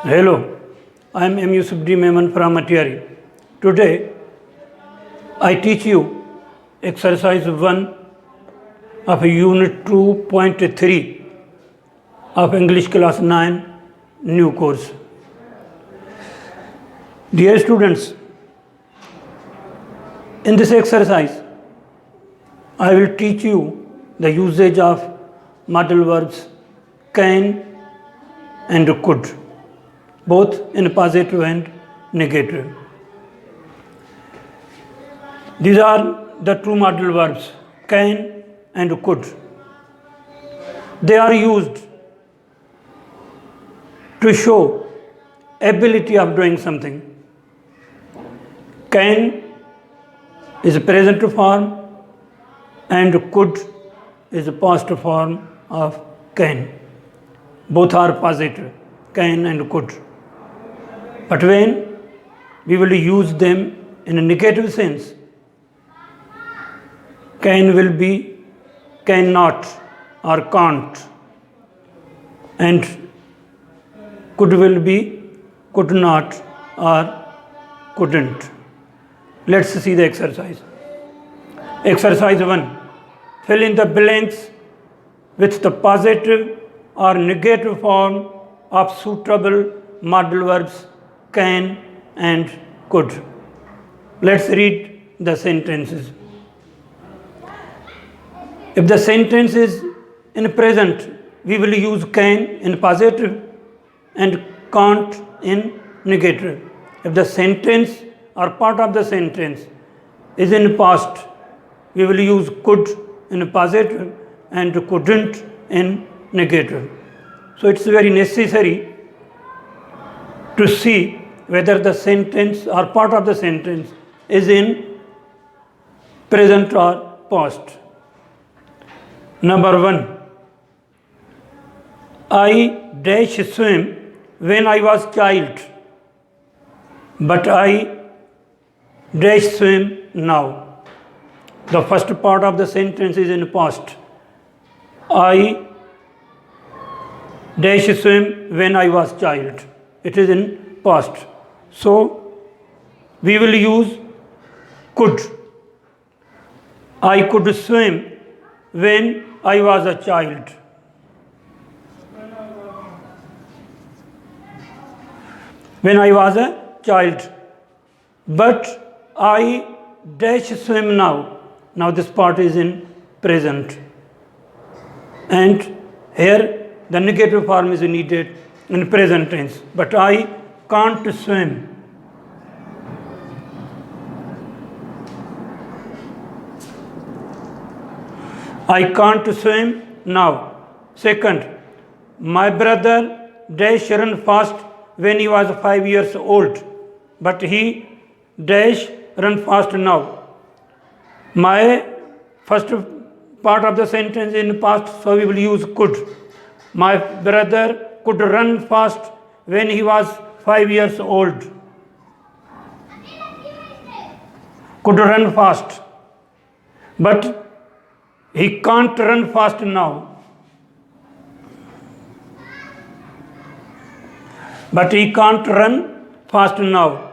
Hello, I am M. Yusufdi Memon from Atiari. Today, I teach you exercise 1 of Unit 2.3 of English Class 9 new course. Dear students, in this exercise, I will teach you the usage of modal verbs can and could, both in positive and negative. These are the two modal verbs, can and could. They are used to show ability of doing something. Can is a present form and could is a past form of can. Both are positive, can and could. But when we will use them in a negative sense, can will be cannot or can't, and could will be could not or couldn't. Let's see the exercise. Exercise 1. Fill in the blanks with the positive or negative form of suitable modal verbs can and could. Let's read the sentences. If the sentence is in present, we will use can in positive and can't in negative. If the sentence or part of the sentence is in past, we will use could in positive and couldn't in negative. So it's very necessary to see whether the sentence or part of the sentence is in present or past. Number 1. I dash swim when I was child, but I dash swim now. The first part of the sentence is in past. I dash swim when I was child. It is in past. So we will use could. I could swim when I was a child. When I was a child. But I dash swim now. Now this part is in present. And here the negative form is needed in present tense. But I can't swim. I can't swim now. Second, my brother dash run fast when he was 5 years old, but he dash run fast now. My first part of the sentence in past, so we will use could. My brother could run fast when he was 5 years old. Could run fast, but he can't run fast now. But he can't run fast now.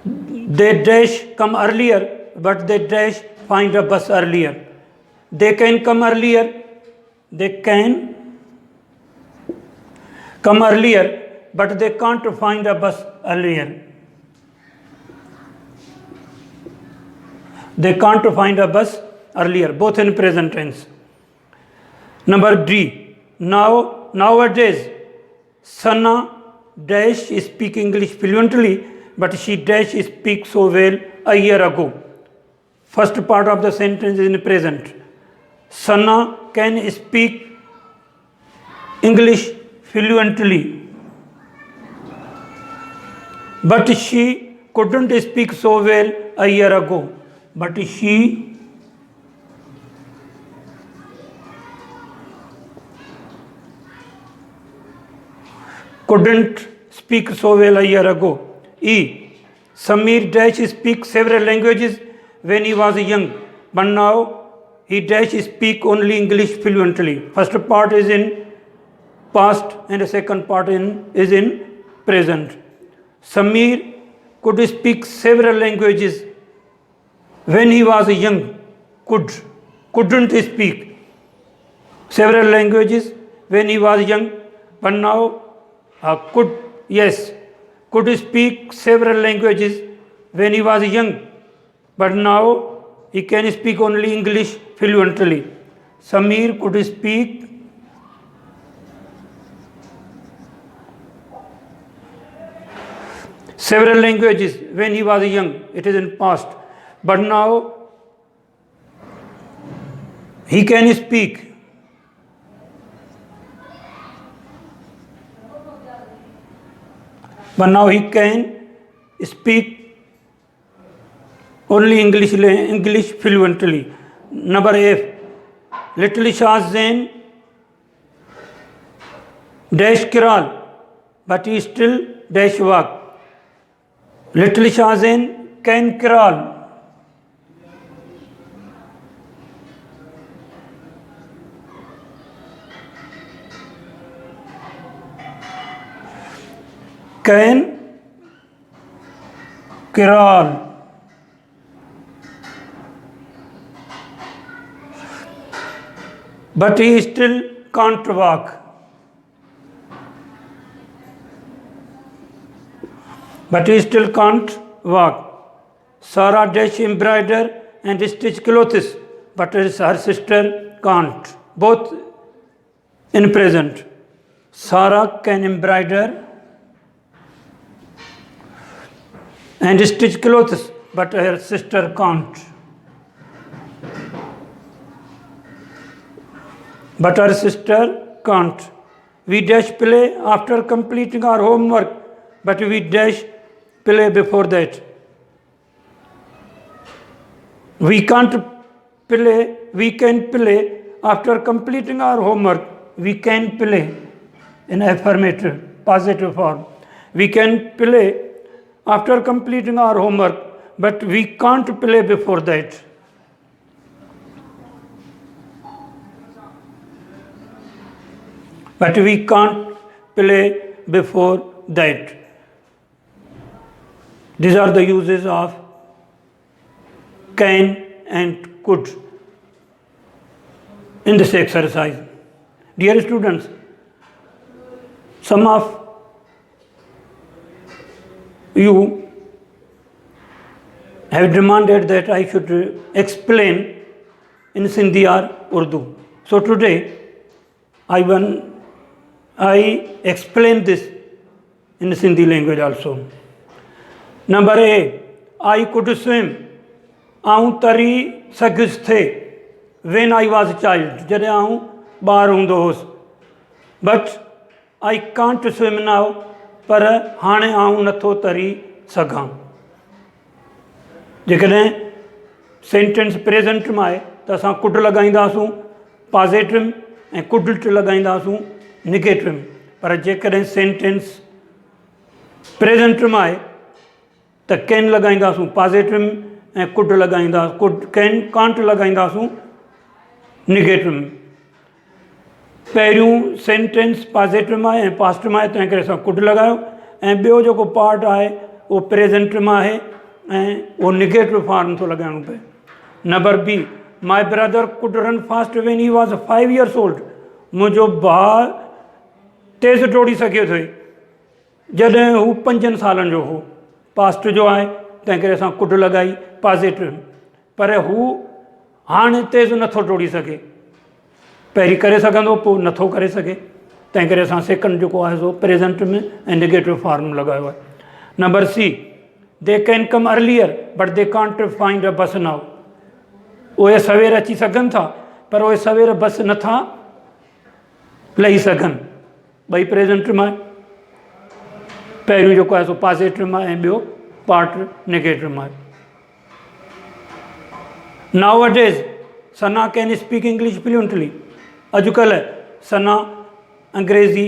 They dash come earlier, but they dash find a bus earlier. They can come earlier. They can come earlier, but they can't find a bus earlier. They can't find a bus earlier, both in present tense. Number D. Nowadays, Sana dash speak English fluently, but she dash speak so well a year ago. First part of the sentence is in present. Sana can speak English fluently, but she couldn't speak so well a year ago. But she couldn't speak so well a year ago. E. Samir dash speak several languages when he was young, but now he dash speak only English fluently. First part is in past and the second part is in present. Samir could speak several languages when he was young. Couldn't speak several languages when he was young, but now could speak several languages when he was young, but now he can speak only English fluently. Samir could speak several languages when he was young, it is in past, but now he can speak only English fluently. Number F. Little Shah Zain dash Kiral, but he still dash walk. Little Shah Zain can Kiral. Can Kiral. But he still can't walk. Sarah dash embroider and stitch clothes, but her sister can't. Both in present. Sarah can embroider and stitch clothes, but her sister can't. We dash play after completing our homework, but we dash play before that. We can't play, we can play after completing our homework. We can play in affirmative, positive form. We can play after completing our homework, but we can't play before that. These are the uses of can and could in this exercise. Dear students, some of you have demanded that I should explain in Sindhi or Urdu. So today I explain this in Sindhi language also. Number A, I could swim. आऊं तरी सघिस थे when I was a child, जॾहिं आऊं ॿार हूंदो हुउसि. But I can't swim now, पर हाणे आऊं नथो तरी सघां. जेकॾहिं सेंटेंस प्रेज़ेंट में आहे त असां कुड लॻाईंदासूं पॉज़िटिव ऐं कुडंट लॻाईंदासूं निगेटिव. पर जेकॾहिं सेंटेंस प्रेज़ेंट में आहे त कैन लॻाईंदासूं पॉज़िटिव ऐं कुड लॻाईंदासीं कैन कांट लॻाईंदासूं निगेटिव. पहिरियों सेंटेंस पॉज़िटिव में आहे ऐं पास्ट में आहे, तंहिं करे असां कुड लॻायो. ऐं ॿियो जेको पार्ट आहे उहो प्रेज़ेंट में आहे ऐं उहो निगेटिव फॉर्म थो लॻाइणो पए. Number B, my brother could run fast when he was 5 years old. मुंहिंजो भाउ तेज़ डोड़ी सघियो हुओ जॾहिं हू 5 सालनि जो हो. पास्ट जो आहे तंहिं करे असां कुड लॻाई पॉज़िटिव. पर हू हाणे तेज़ नथो डोड़ी सघे. पहिरीं करे सघंदो पोइ नथो करे सघे, तंहिं करे असां सेकंड जेको आहे सो प्रेज़ेंट में ऐं निगेटिव फॉर्म लॻायो आहे. Number C, they can come earlier but they can't find a bus now. उहे सवेर अची सघनि था पर उहे सवेर बस नथा लही सघनि. ॿई प्रेज़ेंट में आहे. पहिरियों जेको आहे सो पॉज़िटिव में ऐं ॿियो पार्ट निगेटिव में आहे. Now a days Sana can speak English fluently. अॼुकल्ह सना अंग्रेज़ी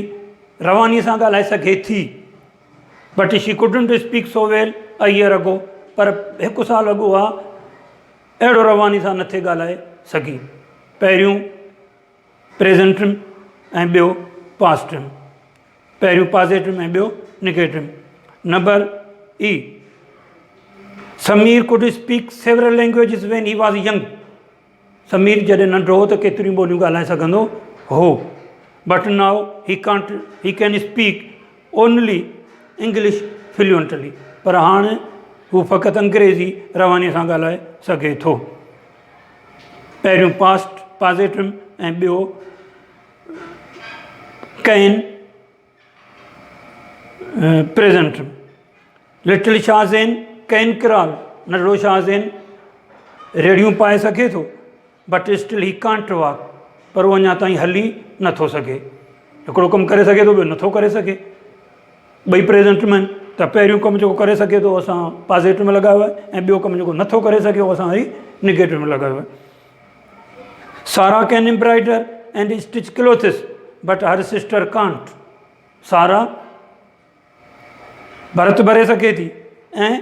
रवानी सां ॻाल्हाए सघे थी. But she couldn't speak so well a year ago. पर 1 साल अॻु आहे अहिड़ो रवानी सां नथे ॻाल्हाए सघी. पहिरियों प्रेज़ेंट ऐं ॿियो पास्ट टाइम, पहिरियों पॉजिटिव ऐं ॿियो negative. Number E, Sameer could speak several languages when he was young. Sameer जॾहिं नंढो हो त केतिरियूं ॿोलियूं ॻाल्हाए सघंदो हो, but now he can speak only English fluently. पर हाणे हू फ़क़ति अंग्रेज़ी रवानीअ सां ॻाल्हाए सघे थो। पहिरियों पास्ट पॉजिटिव ऐं ॿियो can present. Little Shahzain can crawl, नंढड़ो शाहज़ैन रेड़ियूं पाए सघे थो, but still he can't walk, पर उहो अञा ताईं हली नथो सघे। हिकिड़ो कमु करे सघे थो, ॿियो नथो करे सघे। ॿई प्रेजेंट में आहिनि, त पहिरियों कमु जेको करे सघे थो असां पॉजिटिव में लॻायो आहे, ऐं ॿियो कमु जेको नथो करे सघे उहो असां वरी नेगेटिव में लॻायो आहे। सारा can embroider and stitch clothes but her sister can't. सारा भर्त भरे सघे थी ऐं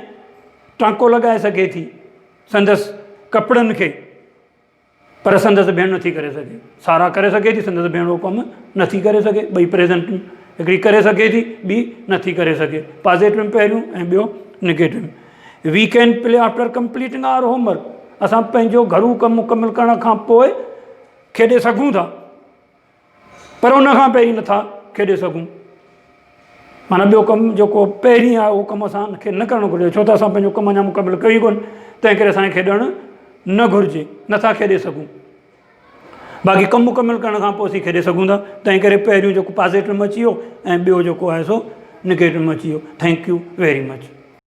टांको लॻाए सघे थी संदसि कपिड़नि खे, पर संदसि भेण नथी करे सघे। सारा करे सघे थी, संदसि भेण उहो कमु नथी करे सघे। ॿई प्रेजेंट में, हिकिड़ी करे सघे थी, ॿी नथी करे सघे। पॉजिटिव में पहिरियों ऐं ॿियो negative. We can play after completing our homework. असां पंहिंजो घरू कमु मुकमल करण खां पोइ खेॾे सघूं था, पर उन खां पहिरीं नथा खेॾे सघूं। माना ॿियो कमु जेको पहिरीं आहे उहो कमु असांखे न करणु घुरिजे, छो त असां पंहिंजो कमु अञा मुकमल कई कोन, तंहिं करे असांखे खेॾणु न घुरिजे, नथा खेॾे सघूं। बाक़ी कमु मुकमल करण खां पोइ असीं खेॾे सघूं था। तंहिं करे पहिरियों जेको पॉजिटिव में अची वियो ऐं ॿियो जेको आहे सो नेगेटिव में अची वियो। Thank you very much.